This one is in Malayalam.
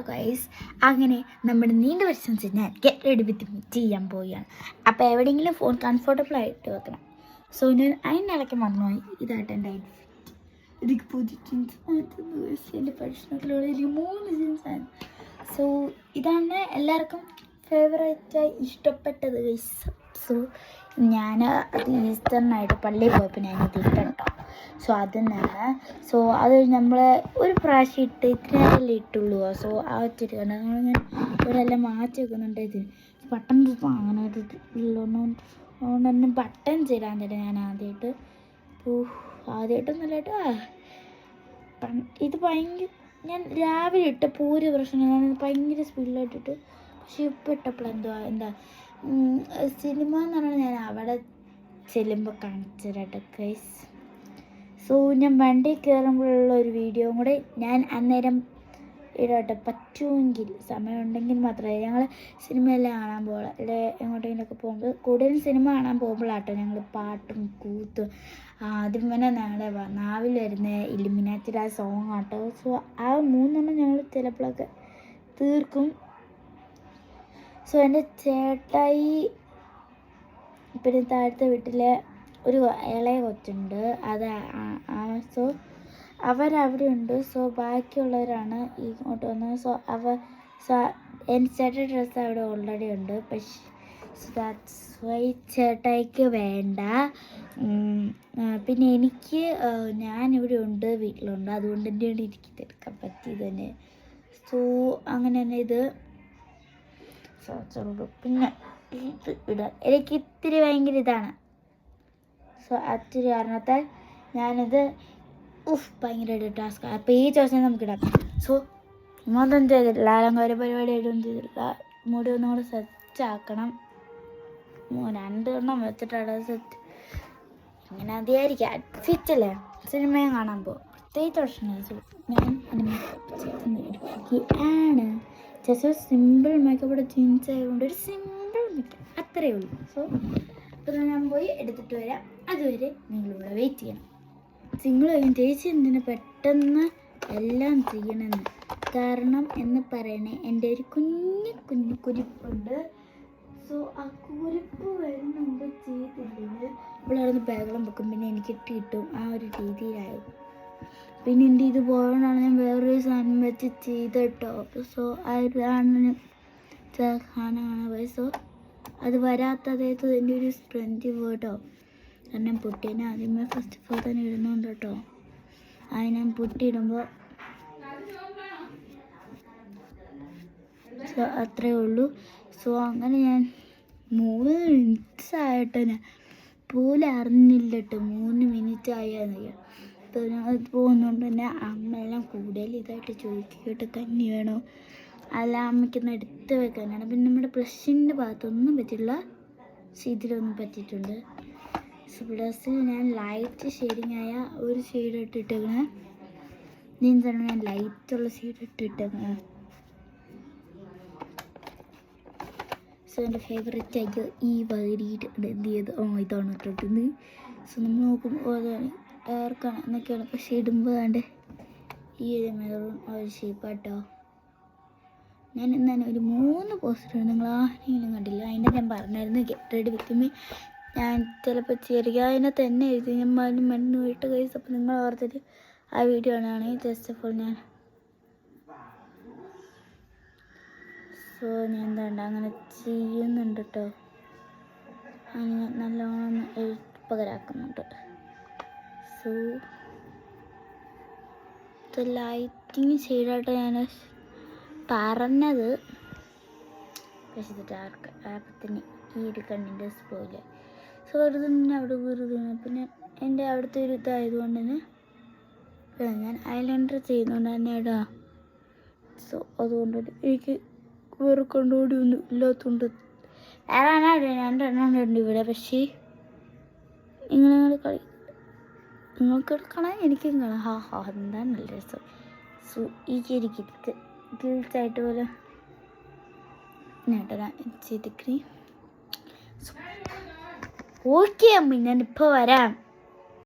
ഗൈസ്, അങ്ങനെ നമ്മുടെ നീണ്ട വർഷം ഞാൻ ഗെറ്റ് റെഡി വിത്ത് മീ ചെയ്യാൻ പോവുകയാണ്. അപ്പോൾ എവിടെയെങ്കിലും ഫോൺ കംഫർട്ടബിൾ ആയിട്ട് വെക്കണം. സോ ഞാൻ അതിനിടയ്ക്ക് മറന്നുപോയി. ഇതായിട്ട് എൻ്റെ ഔട്ട്ഫിറ്റ്. എനിക്ക് പുതിയ ജീൻസ് മാറ്റുന്നു. എൻ്റെ പരീക്ഷണത്തിലുള്ള എനിക്ക് 3 ജീൻസാണ്. സോ ഇതാണ് എല്ലാവർക്കും ഫേവറേറ്റായി ഇഷ്ടപ്പെട്ടത് ഗൈസ്. സോ ഞാൻ അത് ഈസ്റ്ററിനായിട്ട് പള്ളിയിൽ പോയപ്പോൾ ഞാനിത് ഇട്ടോ. സോ അതിനാണ്. സോ അത് നമ്മൾ ഒരു പ്രാവശ്യം ഇട്ട് ഇത്രയല്ലേ ഇട്ടുള്ളൂ. സോ ആ വെച്ചിട്ട് കണ്ടത് ഞാൻ ഇവരെല്ലാം മാറ്റി വെക്കുന്നുണ്ട്. ഇത് ബട്ടൺ അങ്ങനെ ഒരു ഉള്ളതുകൊണ്ട് തന്നെ ബട്ടൺ ചേരാൻ തരാം. ഞാൻ ആദ്യമായിട്ടൊന്നുമല്ല ഇത് ഭയങ്കര ഞാൻ രാവിലെ ഇട്ടപ്പോൾ ഒരു പ്രശ്നം ഞാൻ ഭയങ്കര സ്പീഡിലായിട്ടിട്ട്. പക്ഷെ ഇപ്പോൾ ഇട്ടപ്പോൾ എന്താ സിനിമ എന്ന് പറഞ്ഞാൽ ഞാൻ അവിടെ ചെല്ലുമ്പോൾ കാണിച്ചു തരാം ഗൈസ്. സോ ഞാൻ വണ്ടി കയറുമ്പോഴുള്ള ഒരു വീഡിയോ കൂടെ ഞാൻ അന്നേരം ഇടട്ടെ, പറ്റുമെങ്കിൽ സമയമുണ്ടെങ്കിൽ മാത്രമേ. ഞങ്ങൾ സിനിമയെല്ലാം കാണാൻ പോകുക, അല്ലെ എങ്ങോട്ടെങ്കിലൊക്കെ പോകുമ്പോൾ കൂടുതലും സിനിമ കാണാൻ പോകുമ്പോഴാട്ടോ ഞങ്ങൾ പാട്ടും കൂത്തും ആദ്യം തന്നെ ഞങ്ങളുടെ നാവിൽ വരുന്ന ഇലുമിനാറ്റിയുടെ ആ സോങ് ആട്ടോ. സോ ആ 3 ഞങ്ങൾ ചിലപ്പോഴൊക്കെ തീർക്കും. സോ എൻ്റെ ചേട്ടായി പിന്നെ താഴത്തെ വീട്ടിലെ ഒരു ഇളയ കൊച്ചുണ്ട്, അത് സോ അവരവിടെ ഉണ്ട്. സോ ബാക്കിയുള്ളവരാണ് ഇങ്ങോട്ട് വന്നത്. സോ എൻ്റെ ചേട്ടൻ്റെ ഡ്രസ്സ് അവിടെ ഓൾറെഡി ഉണ്ട്. പക്ഷേ ദാറ്റ്സ് വൈ ചേട്ടായിക്ക് വേണ്ട. പിന്നെ എനിക്ക് ഞാനിവിടെ ഉണ്ട്, വീട്ടിലുണ്ട്, അതുകൊണ്ട് തന്നെയാണ് എനിക്ക് തിരക്കാൻ പറ്റിയത് തന്നെ. സോ അങ്ങനെ തന്നെ ഇത് പിന്നെ ഇത് ഇടാൻ എനിക്ക് ഇത്തിരി ഭയങ്കര ഇതാണ്. സോ അത്തിരി കാരണത്താൽ ഞാനിത് ഭയങ്കരമായിട്ട് ടാസ്ക്. അപ്പോൾ ഈ ദിവസം നമുക്കിടാം. സോ ഒന്നും ചെയ്തിട്ടില്ല, അലങ്കാര പരിപാടിയായിട്ടൊന്നും ചെയ്തിട്ടില്ല. മുടി ഒന്നും കൂടെ സെറ്റാക്കണം. 2 എണ്ണം വെച്ചിട്ടാണ് സെറ്റ്. ഇങ്ങനെ അധികായിരിക്കും ഔട്ട്ഫിറ്റല്ലേ സിനിമയും കാണാൻ പോകും. പ്രത്യേകിച്ച് പ്രശ്നമില്ല. ഞാൻ ആണ് ജസ്റ്റ് സിമ്പിൾ മേക്കപ്പ്. ജീൻസ് ആയതുകൊണ്ട് ഒരു സിമ്പിൾ മേക്കപ്പ് അത്രയേ ഉള്ളൂ. സോ അപ്പോൾ ഞാൻ പോയി എടുത്തിട്ട് വരാം. അതുവരെ നിങ്ങളിവിടെ വെയിറ്റ് ചെയ്യണം. നിങ്ങൾ ചേച്ചി എന്തിനു പെട്ടെന്ന് എല്ലാം ചെയ്യണമെന്ന് കാരണം എന്ന് പറയണേ, എൻ്റെ ഒരു കുഞ്ഞു കുരിപ്പുണ്ട്. സോ ആ കുരിപ്പ് വരുന്നുണ്ട്. ചെയ്തില്ലെങ്കിൽ ഇവിടെ ബഹളം വെക്കും, പിന്നെ എനിക്ക് കിട്ടും. ആ ഒരു രീതിയിലായിരുന്നു. പിന്നെ എൻ്റെ ഇത് പോകണമെന്നാണ് ഞാൻ വേറൊരു സാധനം വെച്ച് ചെയ്തിട്ടോ. സോ അതാണ് സാധനമാണ് പോയി. സോ അത് വരാത്തതായത് എൻ്റെ ഒരു സ്ട്രെങ്ത് വേർഡോ. കാരണം പുട്ടീനെ ആദ്യമേ ഫസ്റ്റ് ഓഫ് ഓൾ തന്നെ ഇടുന്നുണ്ട് കേട്ടോ. അത് ഞാൻ പുട്ടിയിടുമ്പോൾ സോ അത്രയേ ഉള്ളൂ. സോ അങ്ങനെ ഞാൻ 3 മിനിറ്റ്സായിട്ട് ഞാൻ പോലും അറിഞ്ഞില്ല കേട്ടോ. 3 മിനിറ്റ് ആയെന്നറിയാം. അപ്പോൾ ഞാൻ പോകുന്നതുകൊണ്ട് തന്നെ അമ്മയെല്ലാം കൂടുതൽ ഇതായിട്ട് ചോദിക്കട്ടെ കഞ്ഞി വേണോ, അല്ല അമ്മയ്ക്കൊന്ന് എടുത്ത് വെക്കാനാണ്. പിന്നെ നമ്മുടെ ബ്ലഷിൻ്റെ ഭാഗത്തൊന്നും പറ്റില്ല, ഇതിലൊന്നും പറ്റിയിട്ടുണ്ട്. സോ ബ്ലസ്സിൽ ഞാൻ ലൈറ്റ് ഷെയ്ഡിങ് ആയ ഒരു ഷെയ്ഡ് ഇട്ടിട്ടേക്കണേ. ജീൻസാണ് ഞാൻ ലൈറ്റുള്ള ഷെയ്ഡ് ഇട്ടിട്ടേക്കണേ. സോ എൻ്റെ ഫേവറേറ്റ് ആയിട്ട് ഈ വൈരീഡ് എന്ത് ചെയ്ത് ഇതാണ് ഇട്ടിട്ടുണ്ട്. സോ നമ്മൾ നോക്കുമ്പോൾ അതാണ് ഡാർക്കാണ് എന്നൊക്കെയാണ്. പക്ഷേ ഇടുമ്പോൾ വേണ്ട ഈ ഒരു മെറൂൺ ഒരു ഷേപ്പാട്ടോ. ഞാൻ എന്താണ് ഒരു 3 പോസ്റ്റർ നിങ്ങൾ ആരെങ്കിലും കണ്ടില്ല. അതിൻ്റെ ഞാൻ പറഞ്ഞായിരുന്നു ഗെറ്റ് റെഡി വിത്ത് മീ. ഞാൻ ചിലപ്പോൾ അതിനെ തന്നെ എഴുതി ഞാൻ മണ്ണ് വീട്ട് കഴിച്ചു. അപ്പോൾ നിങ്ങൾ ഓർത്തിട്ട് ആ വീഡിയോ ആണ് ജസ്റ്റ് അപ്പോൾ ഞാൻ സോ ഞാൻ എന്താണ്ട് അങ്ങനെ ചെയ്യുന്നുണ്ട് കേട്ടോ. അങ്ങനെ നല്ലോണം പകരാക്കുന്നുണ്ട്. സോ ലൈറ്റിങ് ഷെയ്ഡായിട്ട് ഞാൻ പറഞ്ഞത്. പക്ഷേ ഇത് ഡാർക്ക് ആപ്പത്തിന് ഈ ഒരു കണ്ണിൻ്റെ സ്പോയില്. സോ വെറുതെ അവിടെ വെറുതെ പിന്നെ എൻ്റെ അവിടുത്തെ ഒരു ഇതായതുകൊണ്ട് തന്നെ ഞാൻ ഐലൈനർ ചെയ്യുന്നതുകൊണ്ട് തന്നെ ഇടാം. സോ അതുകൊണ്ട് എനിക്ക് വേറെ കണ്ടുകൂടി ഒന്നും ഇല്ലാത്തതുകൊണ്ട് വേറെ 2 എണ്ണം ഉണ്ട് ഇവിടെ. പക്ഷേ നിങ്ങൾ നിങ്ങൾക്ക് കാണാൻ എനിക്കും കാണാം. എന്താണ് നല്ല രസം. സോ എനിക്ക് ഗിൽറ്റായിട്ട് പോലെ നേട്ടാ ചെയ്തിട്ട് ഓക്കെ അമ്മ ഞാനിപ്പോൾ വരാം.